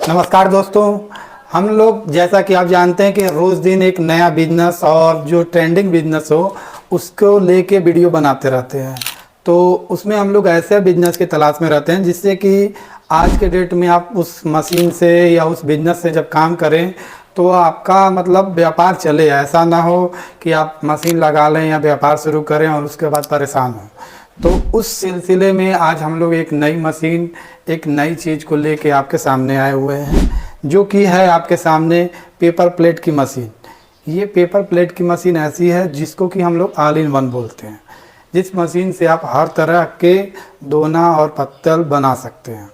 नमस्कार दोस्तों। हम लोग जैसा कि आप जानते हैं कि रोज़ दिन एक नया बिजनेस और जो ट्रेंडिंग बिजनेस हो उसको लेके वीडियो बनाते रहते हैं। तो उसमें हम लोग ऐसे बिजनेस की तलाश में रहते हैं जिससे कि आज के डेट में आप उस मशीन से या उस बिजनेस से जब काम करें तो आपका मतलब व्यापार चले। ऐसा ना हो कि आप मशीन लगा लें या व्यापार शुरू करें और उसके बाद परेशान हो। तो उस सिलसिले में आज हम लोग एक नई मशीन, एक नई चीज़ को लेके आपके सामने आए हुए हैं, जो कि है आपके सामने पेपर प्लेट की मशीन। ये पेपर प्लेट की मशीन ऐसी है जिसको कि हम लोग ऑल इन वन बोलते हैं, जिस मशीन से आप हर तरह के दोना और पत्तल बना सकते हैं।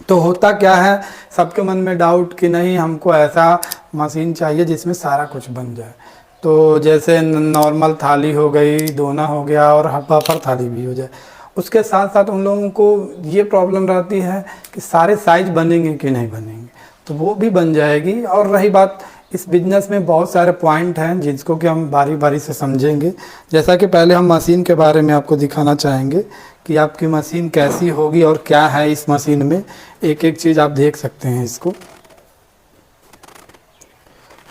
तो होता क्या है, सबके मन में डाउट कि नहीं हमको ऐसा मशीन चाहिए जिसमें सारा कुछ बन जाए। तो जैसे नॉर्मल थाली हो गई, दोना हो गया और बफर थाली भी हो जाए। उसके साथ साथ उन लोगों को ये प्रॉब्लम रहती है कि सारे साइज बनेंगे कि नहीं बनेंगे, तो वो भी बन जाएगी। और रही बात, इस बिज़नेस में बहुत सारे पॉइंट हैं जिसको कि हम बारी बारी से समझेंगे। जैसा कि पहले हम मशीन के बारे में आपको दिखाना चाहेंगे कि आपकी मशीन कैसी होगी और क्या है इस मशीन में। एक एक चीज़ आप देख सकते हैं इसको।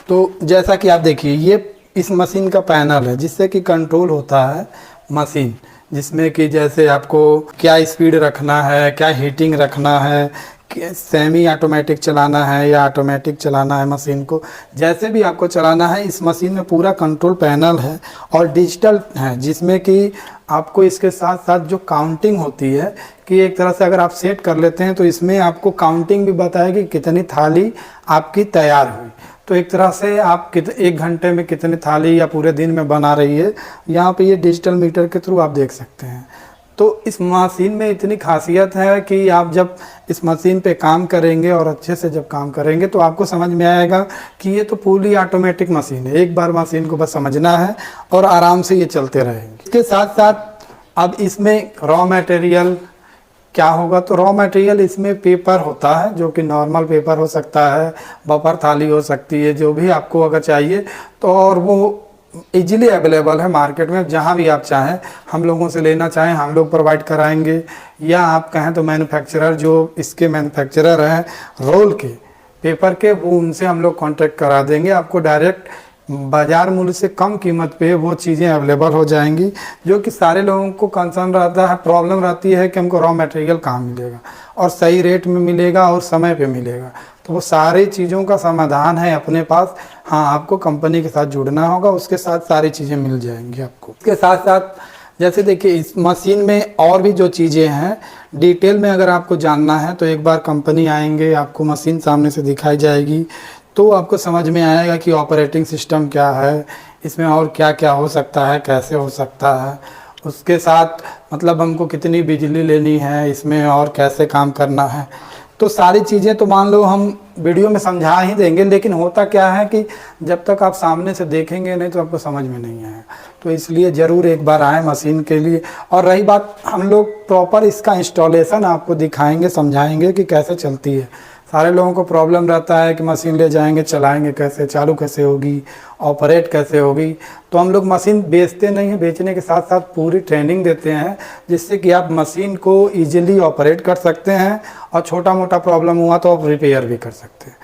तो जैसा कि आप देखिए, ये इस मशीन का पैनल है जिससे कि कंट्रोल होता है मशीन, जिसमें कि जैसे आपको क्या स्पीड रखना है, क्या हीटिंग रखना है, सेमी ऑटोमेटिक चलाना है या ऑटोमेटिक चलाना है मशीन को, जैसे भी आपको चलाना है। इस मशीन में पूरा कंट्रोल पैनल है और डिजिटल है, जिसमें कि आपको इसके साथ साथ जो काउंटिंग होती है कि एक तरह से अगर आप सेट कर लेते हैं तो इसमें आपको काउंटिंग भी बताएगी कितनी थाली आपकी तैयार हुई। तो एक तरह से आप एक घंटे में कितनी थाली या पूरे दिन में बना रही है, यहाँ पे ये डिजिटल मीटर के थ्रू आप देख सकते हैं। तो इस मशीन में इतनी खासियत है कि आप जब इस मशीन पे काम करेंगे और अच्छे से जब काम करेंगे तो आपको समझ में आएगा कि ये तो फुली ऑटोमेटिक मशीन है। एक बार मशीन को बस समझना है और आराम से ये चलते रहेंगे। इसके साथ साथ अब इसमें रॉ मटेरियल क्या होगा, तो रॉ मटेरियल इसमें पेपर होता है, जो कि नॉर्मल पेपर हो सकता है, बफर थाली हो सकती है, जो भी आपको अगर चाहिए तो। और वो इजीली अवेलेबल है मार्केट में, जहाँ भी आप चाहें, हम लोगों से लेना चाहें हम लोग प्रोवाइड कराएंगे, या आप कहें तो मैन्युफैक्चरर जो इसके मैन्युफैक्चरर हैं रोल के पेपर के, वो उनसे हम लोग कांटेक्ट करा देंगे। आपको डायरेक्ट बाज़ार मूल्य से कम कीमत पे वो चीज़ें अवेलेबल हो जाएंगी। जो कि सारे लोगों को कंसर्न रहता है, प्रॉब्लम रहती है कि हमको रॉ मटेरियल कहाँ मिलेगा और सही रेट में मिलेगा और समय पे मिलेगा। तो वो सारी चीज़ों का समाधान है अपने पास। हाँ, आपको कंपनी के साथ जुड़ना होगा, उसके साथ सारी चीज़ें मिल जाएंगी आपको। इसके साथ साथ जैसे देखिए, इस मशीन में और भी जो चीज़ें हैं डिटेल में अगर आपको जानना है तो एक बार कंपनी आएंगे, आपको मशीन सामने से दिखाई जाएगी तो आपको समझ में आएगा कि ऑपरेटिंग सिस्टम क्या है, इसमें और क्या क्या हो सकता है, कैसे हो सकता है। उसके साथ मतलब हमको कितनी बिजली लेनी है इसमें और कैसे काम करना है। तो सारी चीज़ें तो मान लो हम वीडियो में समझा ही देंगे, लेकिन होता क्या है कि जब तक आप सामने से देखेंगे नहीं तो आपको समझ में नहीं आएगा। तो इसलिए ज़रूर एक बार आए मशीन के लिए। और रही बात, हम लोग प्रॉपर इसका इंस्टॉलेशन आपको दिखाएंगे, समझाएंगे कि कैसे चलती है। सारे लोगों को प्रॉब्लम रहता है कि मशीन ले जाएंगे, चलाएंगे कैसे, चालू कैसे होगी, ऑपरेट कैसे होगी। तो हम लोग मशीन बेचते नहीं हैं, बेचने के साथ साथ पूरी ट्रेनिंग देते हैं, जिससे कि आप मशीन को इजीली ऑपरेट कर सकते हैं और छोटा मोटा प्रॉब्लम हुआ तो आप रिपेयर भी कर सकते हैं।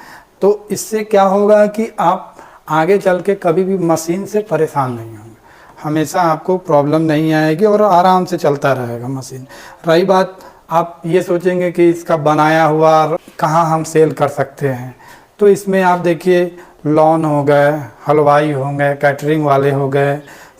तो इससे क्या होगा कि आप आगे चल के कभी भी मशीन से परेशान नहीं होंगे, हमेशा आपको प्रॉब्लम नहीं आएगी और आराम से चलता रहेगा मशीन। रही बात, आप ये सोचेंगे कि इसका बनाया हुआ कहाँ हम सेल कर सकते हैं, तो इसमें आप देखिए लॉन हो गए, हलवाई हो गए, कैटरिंग वाले हो गए,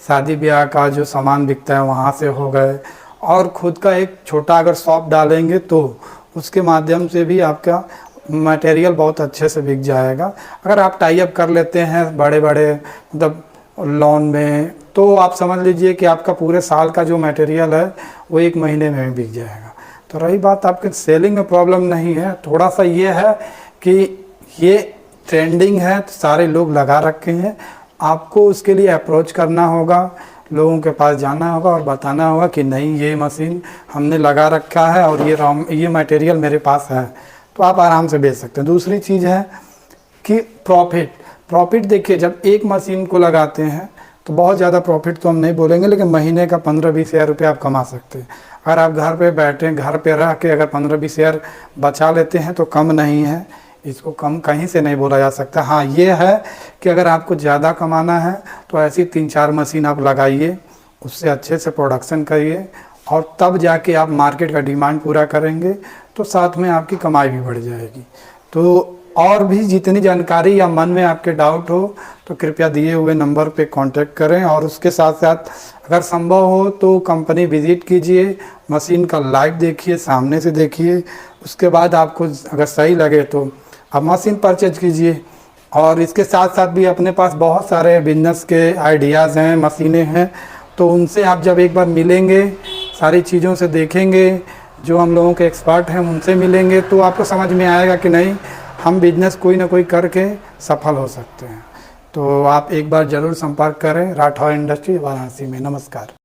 शादी ब्याह का जो सामान बिकता है वहाँ से हो गए, और ख़ुद का एक छोटा अगर शॉप डालेंगे तो उसके माध्यम से भी आपका मटेरियल बहुत अच्छे से बिक जाएगा। अगर आप टाई अप कर लेते हैं बड़े बड़े मतलब लॉन में, तो आप समझ लीजिए कि आपका पूरे साल का जो मटेरियल है वो एक महीने में बिक जाएगा। तो रही बात, आपके सेलिंग में प्रॉब्लम नहीं है, थोड़ा सा ये है कि ये ट्रेंडिंग है तो सारे लोग लगा रखे हैं। आपको उसके लिए अप्रोच करना होगा, लोगों के पास जाना होगा और बताना होगा कि नहीं ये मशीन हमने लगा रखा है और ये मटेरियल मेरे पास है, तो आप आराम से बेच सकते हैं। दूसरी चीज़ है कि प्रॉफिट देखिए, जब एक मशीन को लगाते हैं तो बहुत ज़्यादा प्रॉफिट तो हम नहीं बोलेंगे, लेकिन महीने का 15-20 हज़ार रुपये आप कमा सकते हैं। अगर आप घर पे बैठे, घर पे रह के अगर 15-20 हज़ार बचा लेते हैं तो कम नहीं है। इसको कम कहीं से नहीं बोला जा सकता। हाँ ये है कि अगर आपको ज़्यादा कमाना है तो ऐसी 3-4 मशीन आप लगाइए, उससे अच्छे से प्रोडक्शन करिए और तब जाके आप मार्केट का डिमांड पूरा करेंगे तो साथ में आपकी कमाई भी बढ़ जाएगी। तो और भी जितनी जानकारी या मन में आपके डाउट हो तो कृपया दिए हुए नंबर पे कांटेक्ट करें, और उसके साथ साथ अगर संभव हो तो कंपनी विज़िट कीजिए, मशीन का लाइव देखिए, सामने से देखिए। उसके बाद आपको अगर सही लगे तो आप मशीन परचेज कीजिए। और इसके साथ साथ भी अपने पास बहुत सारे बिजनेस के आइडियाज़ हैं, मशीनें हैं, तो उनसे आप जब एक बार मिलेंगे, सारी चीज़ों से देखेंगे, जो हम लोगों के एक्सपर्ट हैं उनसे मिलेंगे, तो आपको समझ में आएगा कि नहीं हम बिजनेस कोई ना कोई करके सफल हो सकते हैं। तो आप एक बार ज़रूर संपर्क करें राठौर इंडस्ट्री वाराणसी में। नमस्कार।